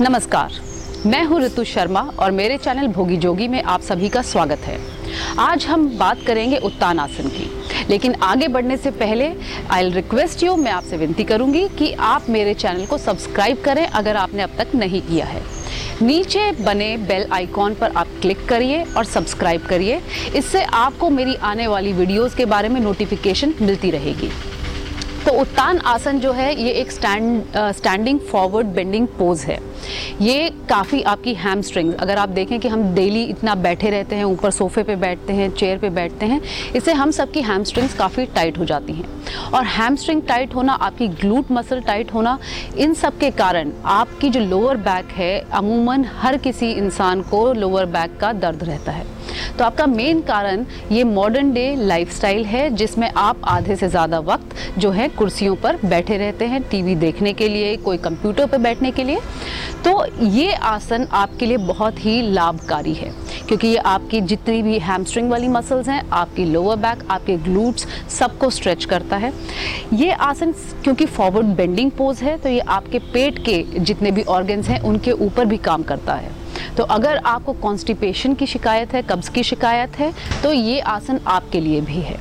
नमस्कार, मैं हूं ऋतु शर्मा और मेरे चैनल भोगी जोगी में आप सभी का स्वागत है। आज हम बात करेंगे उत्तान आसन की, लेकिन आगे बढ़ने से पहले आई विल रिक्वेस्ट यू, मैं आपसे विनती करूंगी कि आप मेरे चैनल को सब्सक्राइब करें अगर आपने अब तक नहीं किया है। नीचे बने बेल आइकॉन पर आप क्लिक करिए और सब्सक्राइब करिए, इससे आपको मेरी आने वाली वीडियोस के बारे में नोटिफिकेशन मिलती रहेगी। तो उत्तान आसन जो है ये एक स्टैंडिंग फॉरवर्ड बेंडिंग पोज है। ये काफ़ी आपकी हैमस्ट्रिंग्स, अगर आप देखें कि हम डेली इतना बैठे रहते हैं, ऊपर सोफे पे बैठते हैं, चेयर पे बैठते हैं, इससे हम सबकी हैमस्ट्रिंग्स काफ़ी टाइट हो जाती हैं। और हैमस्ट्रिंग टाइट होना, आपकी ग्लूट मसल टाइट होना, इन सब के कारण आपकी जो लोअर बैक है, अमूमन हर किसी इंसान को लोअर बैक का दर्द रहता है। तो आपका मेन कारण ये मॉडर्न डे लाइफस्टाइल है, जिसमें आप आधे से ज़्यादा वक्त जो है कुर्सियों पर बैठे रहते हैं, टीवी देखने के लिए, कोई कंप्यूटर पर बैठने के लिए। तो ये आसन आपके लिए बहुत ही लाभकारी है, क्योंकि ये आपकी जितनी भी हैमस्ट्रिंग वाली मसल्स हैं, आपकी लोअर बैक, आपके ग्लूट्स, सबको स्ट्रेच करता है। ये आसन क्योंकि फॉरवर्ड बेंडिंग पोज है, तो ये आपके पेट के जितने भी ऑर्गन्स हैं उनके ऊपर भी काम करता है। तो अगर आपको कॉन्स्टिपेशन की शिकायत है, कब्ज़ की शिकायत है, तो ये आसन आपके लिए भी है।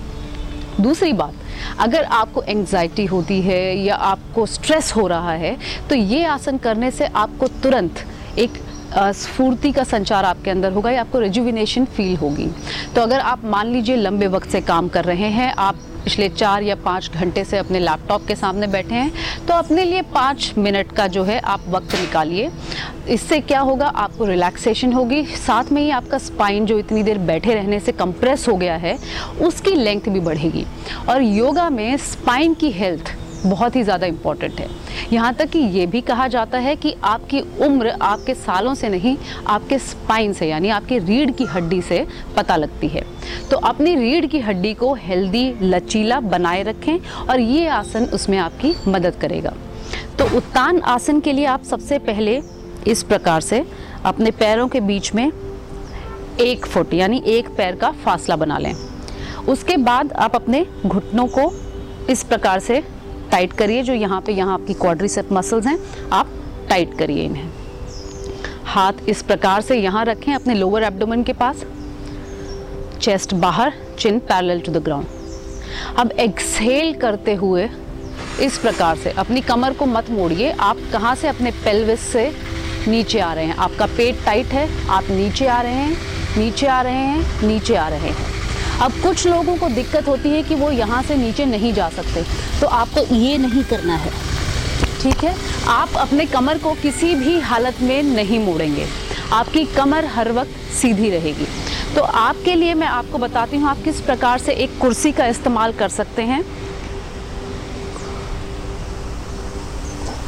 दूसरी बात, अगर आपको एंग्जाइटी होती है या आपको स्ट्रेस हो रहा है, तो ये आसन करने से आपको तुरंत एक स्फूर्ति का संचार आपके अंदर होगा, या आपको रिजुविनेशन फील होगी। तो अगर आप मान लीजिए लंबे वक्त से काम कर रहे हैं, आप पिछले 4 या 5 घंटे से अपने लैपटॉप के सामने बैठे हैं, तो अपने लिए 5 मिनट का जो है आप वक्त निकालिए। इससे क्या होगा, आपको रिलैक्सेशन होगी, साथ में ही आपका स्पाइन जो इतनी देर बैठे रहने से कंप्रेस हो गया है, उसकी लेंथ भी बढ़ेगी। और योगा में स्पाइन की हेल्थ बहुत ही ज़्यादा इम्पॉर्टेंट है। यहाँ तक कि ये भी कहा जाता है कि आपकी उम्र आपके सालों से नहीं, आपके स्पाइन से, यानी आपकी रीढ़ की हड्डी से पता लगती है। तो अपनी रीढ़ की हड्डी को हेल्दी, लचीला बनाए रखें, और ये आसन उसमें आपकी मदद करेगा। तो उत्तान आसन के लिए आप सबसे पहले इस प्रकार से अपने पैरों के बीच में 1 फुट यानी 1 पैर का फासला बना लें। उसके बाद आप अपने घुटनों को इस प्रकार से टाइट करिए, जो यहाँ आपकी क्वाड्रिसेप मसल्स हैं, आप टाइट करिए इन्हें। हाथ इस प्रकार से यहाँ रखें अपने लोअर एब्डोमेन के पास, चेस्ट बाहर, चिन पैरेलल टू द ग्राउंड। अब एक्सहेल करते हुए इस प्रकार से अपनी कमर को मत मोड़िए। आप कहाँ से, अपने पेल्विस से नीचे आ रहे हैं। आपका पेट टाइट है, आप नीचे आ रहे हैं, नीचे आ रहे हैं, नीचे आ रहे हैं। अब कुछ लोगों को दिक्कत होती है कि वो यहाँ से नीचे नहीं जा सकते, तो आपको ये नहीं करना है, ठीक है। आप अपने कमर को किसी भी हालत में नहीं मोड़ेंगे, आपकी कमर हर वक्त सीधी रहेगी। तो आपके लिए मैं आपको बताती हूँ आप किस प्रकार से एक कुर्सी का इस्तेमाल कर सकते हैं।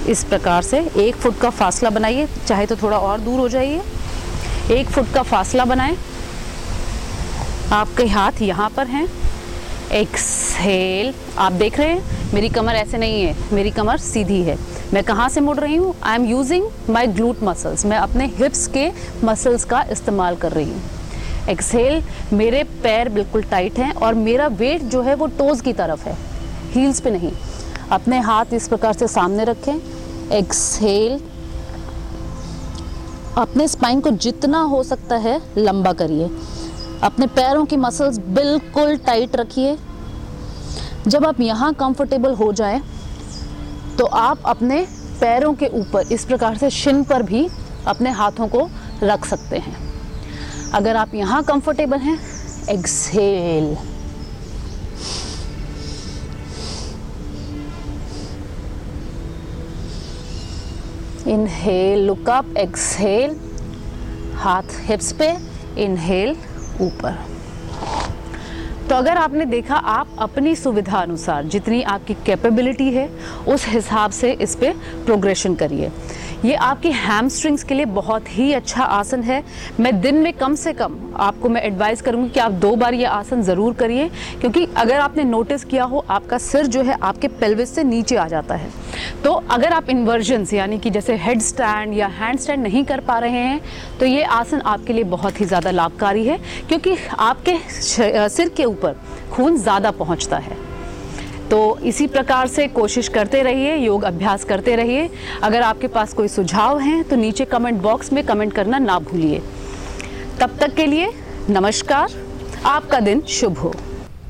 इस प्रकार से 1 फुट का फासला बनाइए, चाहे तो थोड़ा और दूर हो जाइए। 1 फुट का फासला बनाएं। आपके हाथ यहाँ पर हैं। एक्सहेल, आप देख रहे हैं मेरी कमर ऐसे नहीं है, मेरी कमर सीधी है। मैं कहाँ से मुड़ रही हूँ, I am using my glute muscles, मैं अपने हिप्स के मसल्स का इस्तेमाल कर रही हूँ। एक्सहेल, मेरे पैर बिल्कुल टाइट हैं और मेरा वेट जो है वो टोज की तरफ है, हील्स पे नहीं। अपने हाथ इस प्रकार से सामने रखें। एक्सहेल, अपने स्पाइन को जितना हो सकता है लंबा करिए, अपने पैरों की मसल्स बिल्कुल टाइट रखिए। जब आप यहाँ कंफर्टेबल हो जाएं, तो आप अपने पैरों के ऊपर इस प्रकार से शिन पर भी अपने हाथों को रख सकते हैं। अगर आप यहाँ कंफर्टेबल हैं, exhale, inhale, look up, exhale, हाथ हिप्स पे, इनहेल, ऊपर। तो अगर आपने देखा, आप अपनी सुविधा अनुसार जितनी आपकी कैपेबिलिटी है उस हिसाब से इस पे प्रोग्रेशन करिए। ये आपकी हैमस्ट्रिंग्स के लिए बहुत ही अच्छा आसन है। मैं दिन में कम से कम आपको मैं एडवाइस करूँगी कि आप 2 बार ये आसन ज़रूर करिए, क्योंकि अगर आपने नोटिस किया हो, आपका सिर जो है आपके पेल्विस से नीचे आ जाता है। तो अगर आप इन्वर्जन्स यानी कि जैसे हेड स्टैंड या हैंड स्टैंड नहीं कर पा रहे हैं, तो ये आसन आपके लिए बहुत ही ज़्यादा लाभकारी है, क्योंकि आपके सिर के ऊपर खून ज़्यादा पहुँचता है। तो इसी प्रकार से कोशिश करते रहिए, योग अभ्यास करते रहिए। अगर आपके पास कोई सुझाव हैं तो नीचे कमेंट बॉक्स में कमेंट करना ना भूलिए। तब तक के लिए नमस्कार, आपका दिन शुभ हो।